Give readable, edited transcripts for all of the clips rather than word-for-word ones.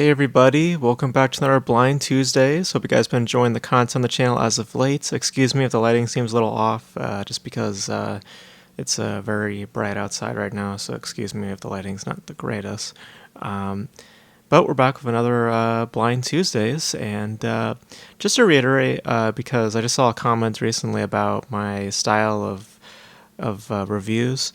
Hey everybody, welcome back to another Blind Tuesdays. Hope you guys been enjoying the content on the channel as of late. Excuse me if the lighting seems a little off, just because it's very bright outside right now, so excuse me if the lighting's not the greatest. But we're back with another Blind Tuesdays, and just to reiterate, because I just saw a comment recently about my style of reviews,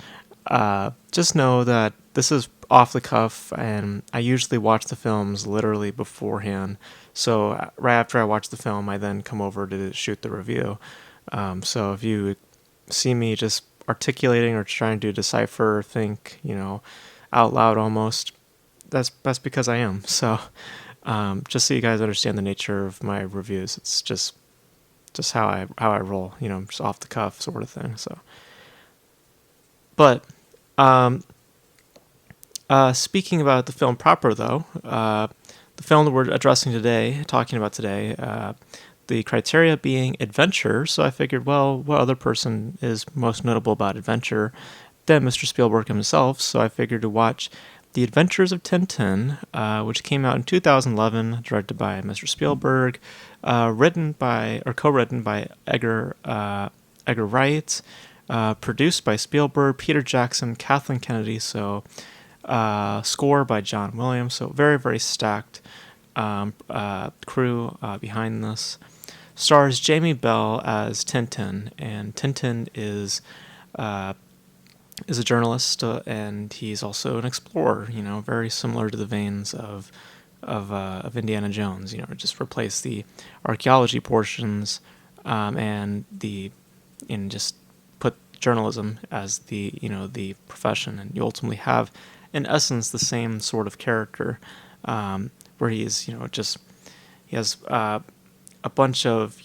just know that this is off the cuff, and I usually watch the films literally beforehand. So right after I watch the film, I then come over to shoot the review. So if you see me just articulating or trying to decipher, think, out loud almost, that's because I am. So just so you guys understand the nature of my reviews, it's just how I roll, just off the cuff sort of thing. So, but speaking about the film proper, though, the film that we're talking about today, the criteria being adventure. So I figured, well, what other person is most notable about adventure than Mr. Spielberg himself? So I figured to watch The Adventures of Tintin, which came out in 2011, directed by Mr. Spielberg, co-written by Edgar Wright, produced by Spielberg, Peter Jackson, Kathleen Kennedy. So score by John Williams. So very, very stacked crew behind this. Stars Jamie Bell as Tintin, and Tintin is a journalist, and he's also an explorer. Very similar to the veins of Indiana Jones. Just replace the archaeology portions and just put journalism as the profession, and you ultimately have, in essence, the same sort of character, where he has a bunch of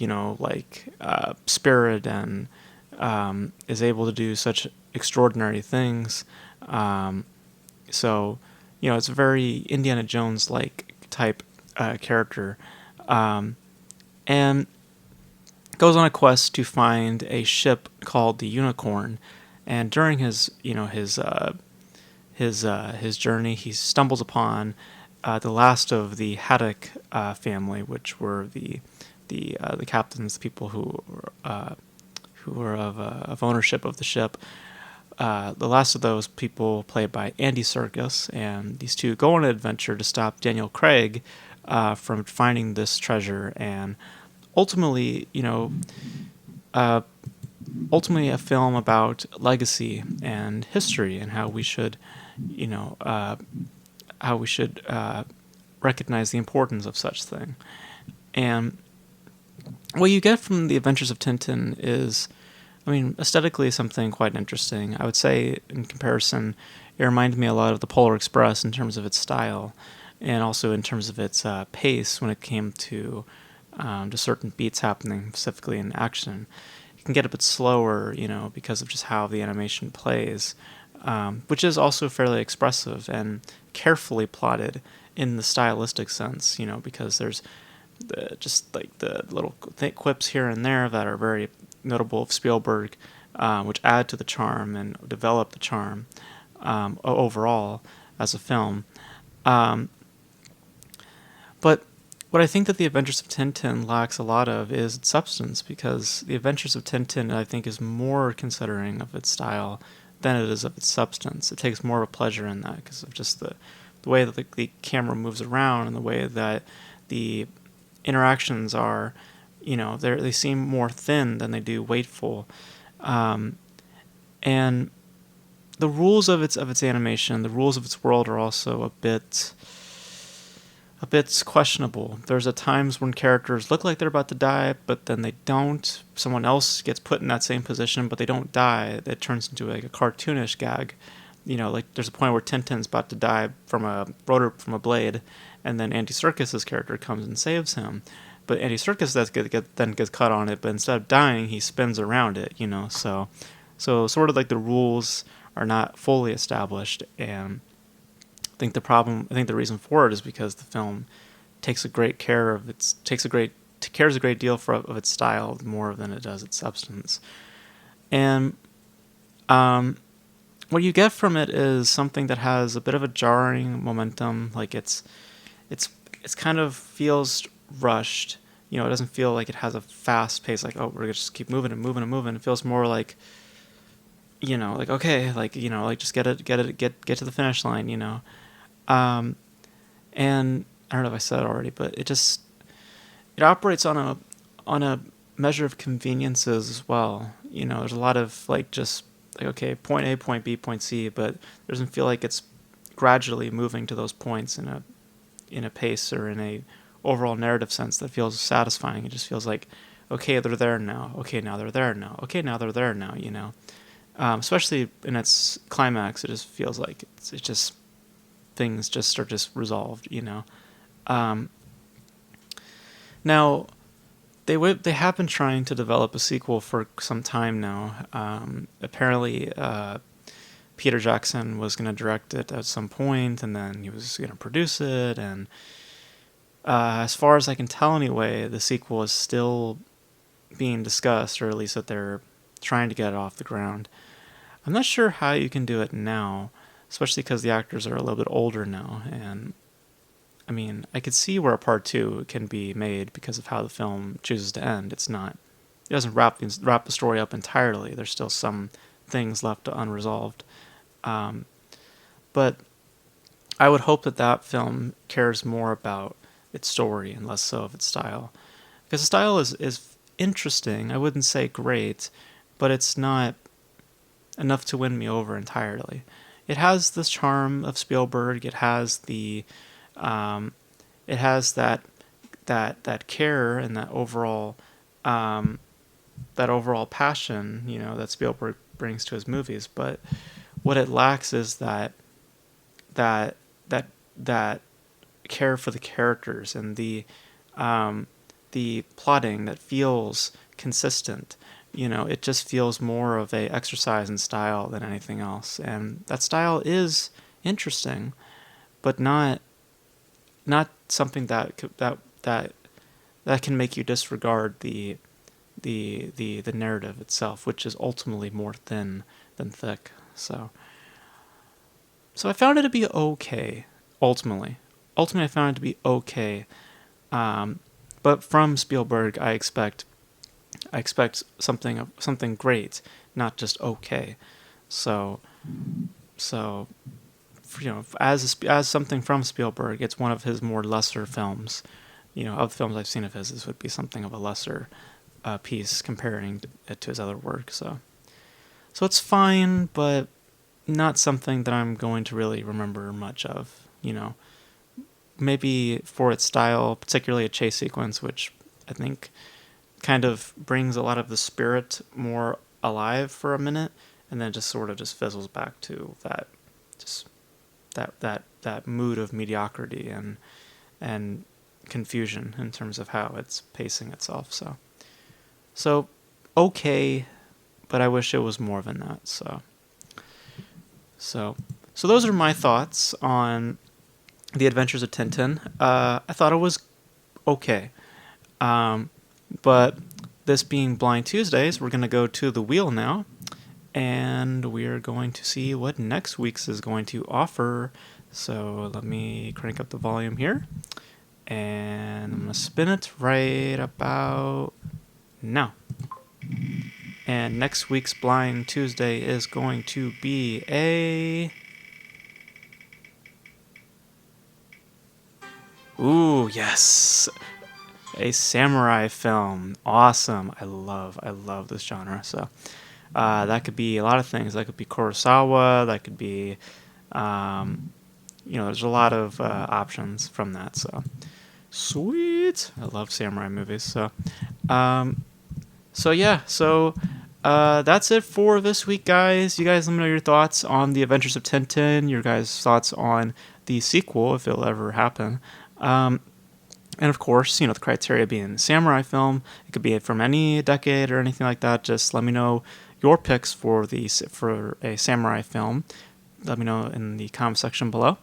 spirit, and is able to do such extraordinary things. So it's a very Indiana Jones like type character, and goes on a quest to find a ship called the Unicorn. And during his journey, he stumbles upon the last of the Haddock family, which were the captains, the people who were of ownership of the ship. The last of those people, played by Andy Serkis, and these two go on an adventure to stop Daniel Craig from finding this treasure, and ultimately, a film about legacy and history, and how we should recognize the importance of such thing. And what you get from The Adventures of Tintin is, aesthetically something quite interesting. I would say, in comparison, it reminded me a lot of The Polar Express in terms of its style, and also in terms of its pace when it came to certain beats happening, specifically in action. It can get a bit slower, because of just how the animation plays, which is also fairly expressive and carefully plotted in the stylistic sense, because there's the little quips here and there that are very notable of Spielberg, which add to the charm and develop the charm overall as a film. But what I think that The Adventures of Tintin lacks a lot of is its substance, because The Adventures of Tintin, I think, is more considering of its style than it is of its substance. It takes more of a pleasure in that because of just the way that the camera moves around, and the way that the interactions are, they seem more thin than they do weightful. And the rules of its animation, the rules of its world, are also a bit questionable. There's at times when characters look like they're about to die, but then they don't. Someone else gets put in that same position, but they don't die. That turns into like a cartoonish gag. There's a point where Tintin's about to die from a blade, and then Andy Serkis's character comes and saves him. But Andy Serkis then gets cut on it, but instead of dying, he spins around it. So sort of like the rules are not fully established, and I think the reason for it is because the film cares a great deal of its style, more than it does its substance. And what you get from it is something that has a bit of a jarring momentum. Like it's it's kind of feels rushed. You know, it doesn't feel like it has a fast pace. Like, oh, we're gonna just keep moving and moving and moving. It feels more like, you know, like okay, like you know, like just get to the finish line. You know, um, and I don't know if I said it already, but it operates on a measure of conveniences as well. You know, there's a lot of like just like okay, point A, point B, point C, but it doesn't feel like it's gradually moving to those points in a pace or in a overall narrative sense that feels satisfying. It just feels like okay, they're there now. Okay, now they're there now. Okay, now they're there now. You know, especially in its climax, it just feels like it's just things just are just resolved. You know, um, now they have been trying to develop a sequel for some time now. Apparently, Peter Jackson was going to direct it at some point, and then he was going to produce it. And as far as I can tell, anyway, the sequel is still being discussed, or at least that they're trying to get it off the ground. I'm not sure how you can do it now, especially because the actors are a little bit older now, and I mean, I could see where a part two can be made because of how the film chooses to end. It doesn't wrap the story up entirely. There's still some things left unresolved. Um, but I would hope that that film cares more about its story and less so of its style. Because the style is interesting. I wouldn't say great, but it's not enough to win me over entirely. It has the charm of Spielberg. Um, it has that care and um, that overall passion, you know, that Spielberg brings to his movies. But what it lacks is that that that care for the characters and the plotting that feels consistent. You know, it just feels more of a exercise in style than anything else, and that style is interesting, but not something that can make you disregard the narrative itself, which is ultimately more thin than thick. So I found it to be okay. Ultimately, I found it to be okay. But from Spielberg, I expect something great, not just okay. So so you know, as something from Spielberg, it's one of his more lesser films. You know, of the films I've seen of his, this would be something of a lesser piece comparing it to his other work. So it's fine, but not something that I'm going to really remember much of. You know, maybe for its style, particularly a chase sequence, which I think kind of brings a lot of the spirit more alive for a minute, and then just sort of just fizzles back to just that mood of mediocrity and confusion in terms of how it's pacing itself. So okay, but I wish it was more than that. So those are my thoughts on The Adventures of Tintin. I thought it was okay. But this being Blind Tuesdays, we're going to go to the wheel now, and we're going to see what next week's is going to offer. So let me crank up the volume here, and I'm going to spin it right about now. And next week's Blind Tuesday is going to be Ooh, yes! A samurai film. Awesome. I love this genre. So that could be a lot of things. That could be Kurosawa. That could be, there's a lot of options from that. So sweet. I love samurai movies. So that's it for this week, guys. You guys let me know your thoughts on The Adventures of Tintin. Your guys' thoughts on the sequel, if it'll ever happen. And of course, the criteria being samurai film. It could be from any decade or anything like that. Just let me know your picks for a samurai film. Let me know in the comment section below.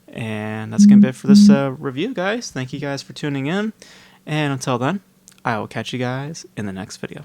And that's going to be it for this review, guys. Thank you guys for tuning in. And until then, I will catch you guys in the next video.